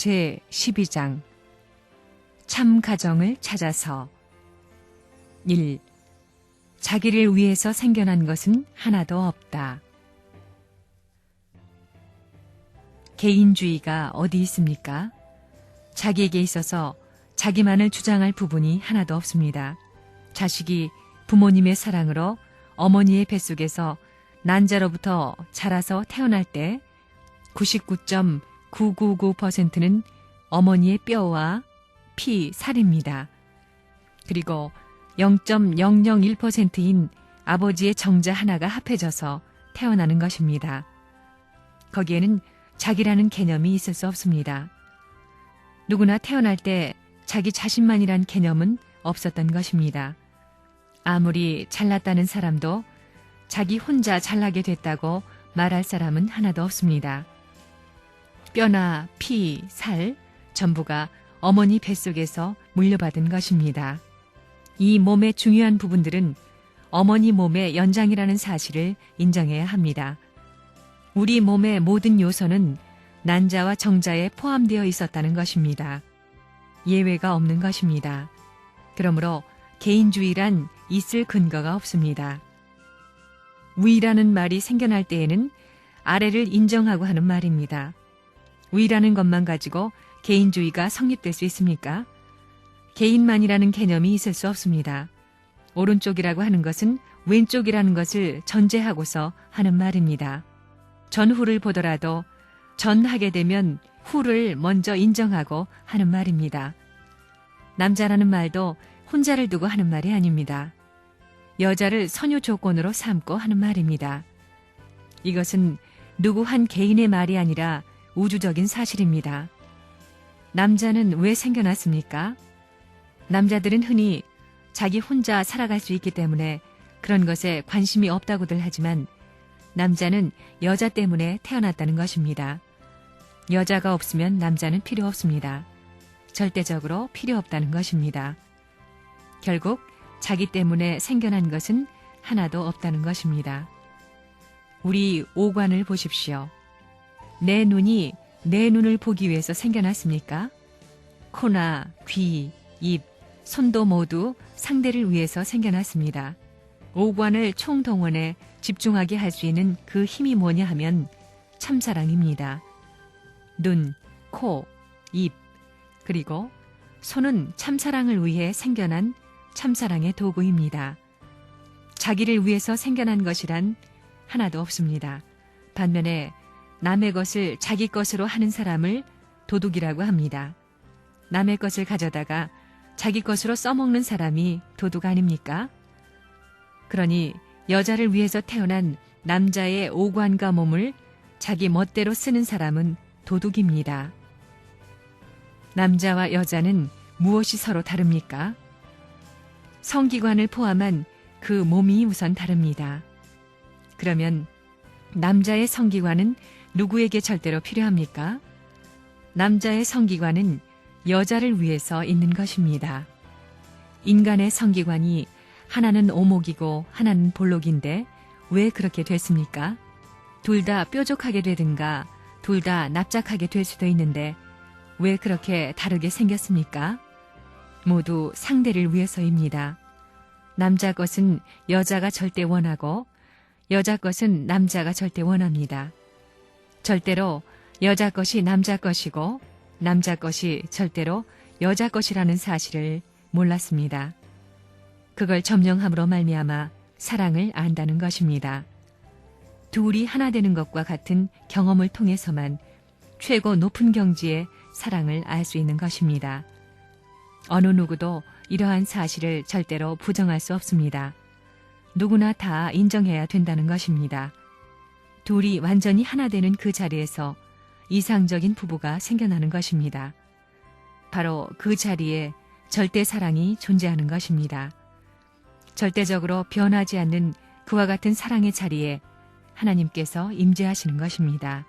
제12장 참 가정을 찾아서 1. 자기를 위해서 생겨난 것은 하나도 없다. 개인주의가 어디 있습니까? 자기에게 있어서 자기만을 주장할 부분이 하나도 없습니다. 자식이 부모님의 사랑으로 어머니의 뱃속에서 난자로부터 자라서 태어날 때 99.999%는 어머니의 뼈와 피, 살입니다. 그리고 0.001%인 아버지의 정자 하나가 합해져서 태어나는 것입니다. 거기에는 자기라는 개념이 있을 수 없습니다. 누구나 태어날 때 자기 자신만이란 개념은 없었던 것입니다. 아무리 잘났다는 사람도 자기 혼자 잘나게 됐다고 말할 사람은 하나도 없습니다. 뼈나 피, 살 전부가 어머니 뱃속에서 물려받은 것입니다. 이 몸의 중요한 부분들은 어머니 몸의 연장이라는 사실을 인정해야 합니다. 우리 몸의 모든 요소는 난자와 정자에 포함되어 있었다는 것입니다. 예외가 없는 것입니다. 그러므로 개인주의란 있을 근거가 없습니다. 위라는 말이 생겨날 때에는 아래를 인정하고 하는 말입니다. 위라는 것만 가지고 개인주의가 성립될 수 있습니까? 개인만이라는 개념이 있을 수 없습니다. 오른쪽이라고 하는 것은 왼쪽이라는 것을 전제하고서 하는 말입니다. 전후를 보더라도 전하게 되면 후를 먼저 인정하고 하는 말입니다. 남자라는 말도 혼자를 두고 하는 말이 아닙니다. 여자를 선유 조건으로 삼고 하는 말입니다. 이것은 누구 한 개인의 말이 아니라 우주적인 사실입니다. 남자는 왜 생겨났습니까? 남자들은 흔히 자기 혼자 살아갈 수 있기 때문에 그런 것에 관심이 없다고들 하지만 남자는 여자 때문에 태어났다는 것입니다. 여자가 없으면 남자는 필요 없습니다. 절대적으로 필요 없다는 것입니다. 결국 자기 때문에 생겨난 것은 하나도 없다는 것입니다. 우리 오관을 보십시오. 내 눈이 내 눈을 보기 위해서 생겨났습니까? 코나 귀, 입, 손도 모두 상대를 위해서 생겨났습니다. 오관을 총동원해 집중하게 할 수 있는 그 힘이 뭐냐 하면 참사랑입니다. 눈, 코, 입, 그리고 손은 참사랑을 위해 생겨난 참사랑의 도구입니다. 자기를 위해서 생겨난 것이란 하나도 없습니다. 반면에 남의 것을 자기 것으로 하는 사람을 도둑이라고 합니다. 남의 것을 가져다가 자기 것으로 써먹는 사람이 도둑 아닙니까? 그러니 여자를 위해서 태어난 남자의 오관과 몸을 자기 멋대로 쓰는 사람은 도둑입니다. 남자와 여자는 무엇이 서로 다릅니까? 성기관을 포함한 그 몸이 우선 다릅니다. 그러면 남자의 성기관은 누구에게 절대로 필요합니까? 남자의 성기관은 여자를 위해서 있는 것입니다. 인간의 성기관이 하나는 오목이고 하나는 볼록인데 왜 그렇게 됐습니까? 둘 다 뾰족하게 되든가 둘 다 납작하게 될 수도 있는데 왜 그렇게 다르게 생겼습니까? 모두 상대를 위해서입니다. 남자 것은 여자가 절대 원하고 여자 것은 남자가 절대 원합니다. 절대로 여자 것이 남자 것이고 남자 것이 절대로 여자 것이라는 사실을 몰랐습니다. 그걸 점령함으로 말미암아 사랑을 안다는 것입니다. 둘이 하나 되는 것과 같은 경험을 통해서만 최고 높은 경지의 사랑을 알 수 있는 것입니다. 어느 누구도 이러한 사실을 절대로 부정할 수 없습니다. 누구나 다 인정해야 된다는 것입니다. 둘이 완전히 하나 되는 그 자리에서 이상적인 부부가 생겨나는 것입니다. 바로 그 자리에 절대 사랑이 존재하는 것입니다. 절대적으로 변하지 않는 그와 같은 사랑의 자리에 하나님께서 임재하시는 것입니다.